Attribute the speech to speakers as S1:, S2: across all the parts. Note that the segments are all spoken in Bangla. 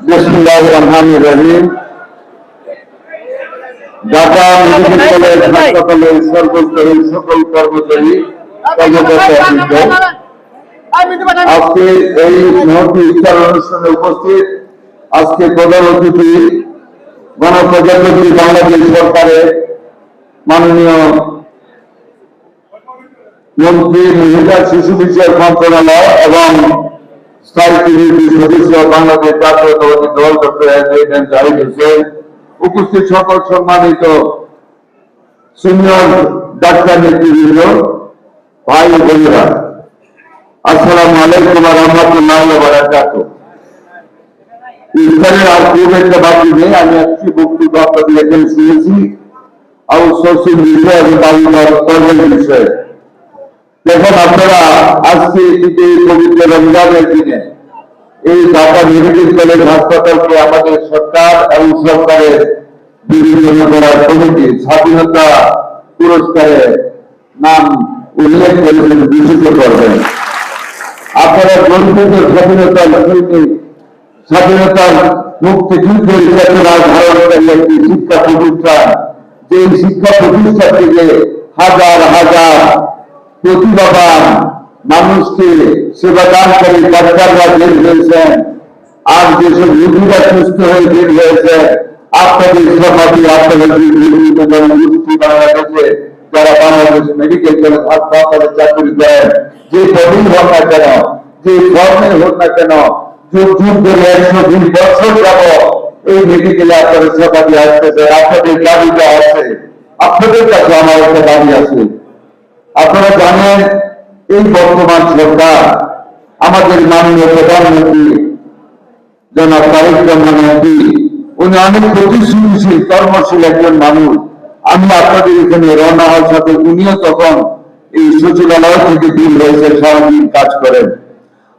S1: বিসমিল্লাহির রহমানির রহিম। ঢাকা মেডিকেল কলেজ হাসপাতালের সর্বস্তরের সকল কর্মচারী আজকে এই মহতী ইফতার অনুষ্ঠানে উপস্থিত আজকে প্রধান অতিথি গণপ্রজাতন্ত্রী বাংলাদেশ সরকারের মাননীয় মন্ত্রী মহিলা শিশু বিষয়ক মন্ত্রণালয় এবং স্থায়ী কমিটির সদস্য বাংলাদেশ জাতীয়তাবাদী দল ডক্টর জাহিদ হোসেন, উপস্থিত সকল সম্মানিত সিনিয়র ডাক্তার নেতৃবৃন্দ, ভাই বোনেরা, আসসালামু আলাইকুম ওয়া রাহমাতুল্লাহি ওয়া বারাকাতুহু। ইফতারের আর খুব একটা বাকি নেই। আমি একটি বক্তব্য আপনাদের এখানে শুনেছি আউটসোর্সিং বিষয় এবং বাড়ির বিষয়ে। দেখুন, আপনারা আজকে পবিত্র রমজানের দিনে এই ঢাকা মেডিকেল কলেজ হাসপাতালকে আমাদের সরকার এবং সরকারের বিভিন্ন কমিটি স্বাধীনতা পুরস্কারে নাম উল্লেখ করেছেন, ভূষিত করবেন। আপনারা গর্বিত স্বাধীনতার মুক্তিযুদ্ধের চেতনা ধারণকারী একটি শিক্ষা প্রতিষ্ঠান, যে শিক্ষা প্রতিষ্ঠান থেকে হাজার হাজার প্রতিভাবান মানুষকে সেবাদানকারী ডাক্তাররা বের হয়েছেন, আর যেসব রোগীরা সুস্থ হয়ে বের হয়েছে আপনাদের সমাজে, আপনাদের বাংলাদেশে যারা বাংলাদেশ মেডিকেল কলেজ হাসপাতালে চাকরি দেন, যে পদই হোক না কেন, যে ধর্মে হোক না কেন, যুগ যুগ ধরে 120 বছর যাব এই মেডিকেলে আপনাদের সেবা দিয়ে আসতেছে। আপনাদের দাবিটা আছে, আপনাদের কাছে আমার একটা দাবি আছে। আপনারা জানেন, এই বর্তমান সরকার আমাদের মাননীয় প্রধানমন্ত্রী জনাব তারেক রহমান মন্ত্রী, উনি অনেক প্রতিশ্রুতিশীল কর্মশীল একজন মানুষ। আমি আপনাদের এখানে রওনা হওয়ার সাথে উনিও তখন এই সচিবালয় থেকে দিন হয়েছে, সারাদিন কাজ করেন।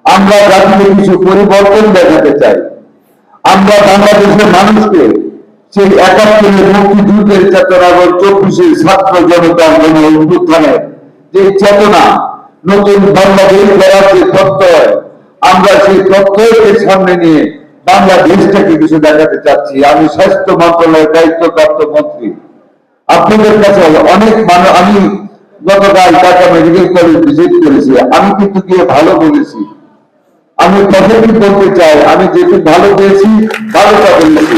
S1: আমরা জাতিকে কিছু পরিবর্তন দেখাতে চাই। আমরা বাংলাদেশের মানুষকে সেই 71 মুক্তিযুদ্ধের চেতনা এবং 24 ছাত্র জনতার জন্য উত্থানের যে চেতনা, নতুন বাংলাদেশ গড়ার যে প্রত্যয়, আমরা সেই প্রত্যয়কে সামনে নিয়ে বাংলাদেশটাকে কিছু দেখাতে চাচ্ছি। আমি স্বাস্থ্য মন্ত্রণালয়ের দায়িত্বপ্রাপ্ত মন্ত্রী, আপনাদের কাছে অনেক মানুষ, আমি গতকাল ঢাকা মেডিকেল কলেজ ভিজিট করেছি, আমি কিন্তু গিয়ে ভালো বলেছি। আমি পজিটিভ বলতে চাই, আমি যেটুকু ভালো পেয়েছি ভালোটা বলেছি।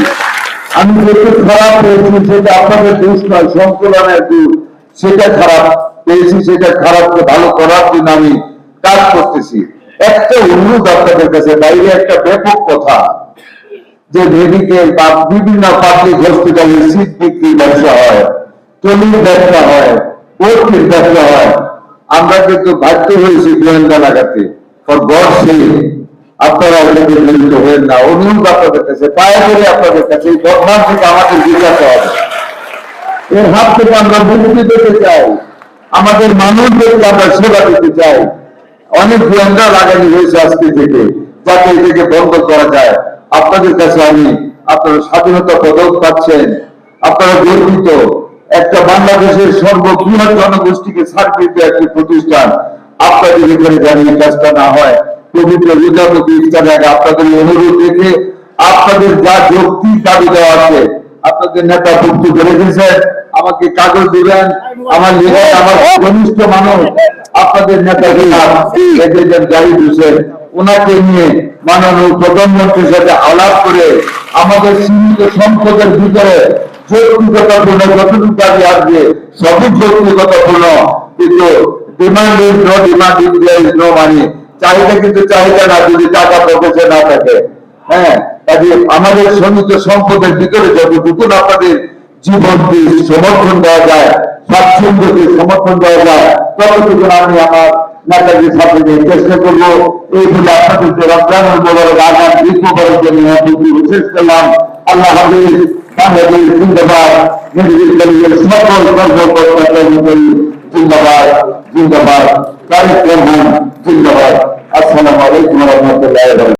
S1: আমি যেটুকু খারাপ পেয়েছি সেটা আপনাদের দোষ নয়, সংকলনের দোষ। সেটা খারাপ পেয়েছি, সেটা খারাপকে ভালো করার জন্য আমি কাজ করতেছি। একটা অনুরোধ আপনাদের কাছে, বাইরে একটা ব্যাপক কথা যে মেডিকেল বা বিভিন্ন পাবলিক হসপিটালে সিট বিক্রি ব্যবসা হয়, টলির ব্যবসা হয়, কোর্টের ব্যবসা হয়। আমরা কিন্তু বাধ্য হয়েছি গোয়েন্দা লাগাতে। ফর গড সেক, আপনারা এটাকে জড়িত হবেন না। অনুরোধ আপনাদের কাছে, পায়ে ধরে আপনাদের কাছে, এই বদনাম থেকে আমাদের বিকাতে হবে। এর হাত থেকে আমরা মুক্তি পেতে চাই, আমাদের মানুষদেরকে আমরা সেবা দিতে চাই। অনেক গোয়েন্দা লাগানো হয়েছে আজকে থেকে, যাতে এটাকে বন্ধ করা যায়। আপনাদের কাছে আমি, আপনারা স্বাধীনতা পদক পাচ্ছেন, আপনারা গর্বিত। একটা বাংলাদেশের সর্ববৃহৎ জনগোষ্ঠীকে সার্ভিস দেওয়া একটি প্রতিষ্ঠান, আপনাদের এখানে জানিয়ে কাজটা না হয়, পবিত্র রোজামুখী ইফতারের আগে আপনাদের অনুরোধ রেখে আপনাদের যা যৌক্তিক দাবি দেওয়া আছে, আপনাদের নেতা বক্তব্য রেখেছেন, আমাকে কাগজ দিবেন। আমার লিডার, আমার ঘনিষ্ঠ মানুষ, আপনাদের নেতা জাহিদ হোসেন, ওনাকে নিয়ে মাননীয় প্রধানমন্ত্রীর সাথে আলাপ করে আমাদের সীমিত সম্পদের ভিতরে যৌক্তিকতাপূর্ণ যতটুকু দাবি আসবে সবই যৌক্তিকতাপূর্ণ, কিন্তু demand is no demand, is there is no money. চাহিদা কিন্তু চাহিদা না, যদি টাকা পকেটে না থাকে। হ্যাঁ, কাজে আমাদের সীমিত সম্পদের ভিতরে যতটুকু আপনাদের জীবনকে সমর্থন দেওয়া যায়, স্বাচ্ছন্দ্যকে সমর্থন দেওয়া যায়, ততটুকু আমি আমার নেতাজির সাথে চেষ্টা করবো। এইগুলো আপনাদের রমজানুল মোবারক আগাম ঈদ মোবারক জন্য শেষ করলাম। আল্লাহ হাফেজ। বাংলাদেশ জিন্দাবাদ। মেডিকেল কলেজের সকল কর্মকর্তা জিন্দাবাদ, জিন্দাবাদ। তারেক রহমান জিন্দাবাদ। আসসালামু আলাইকুম ওয়া রাহমাতুল্লাহি ওয়া বারাকাতুহু।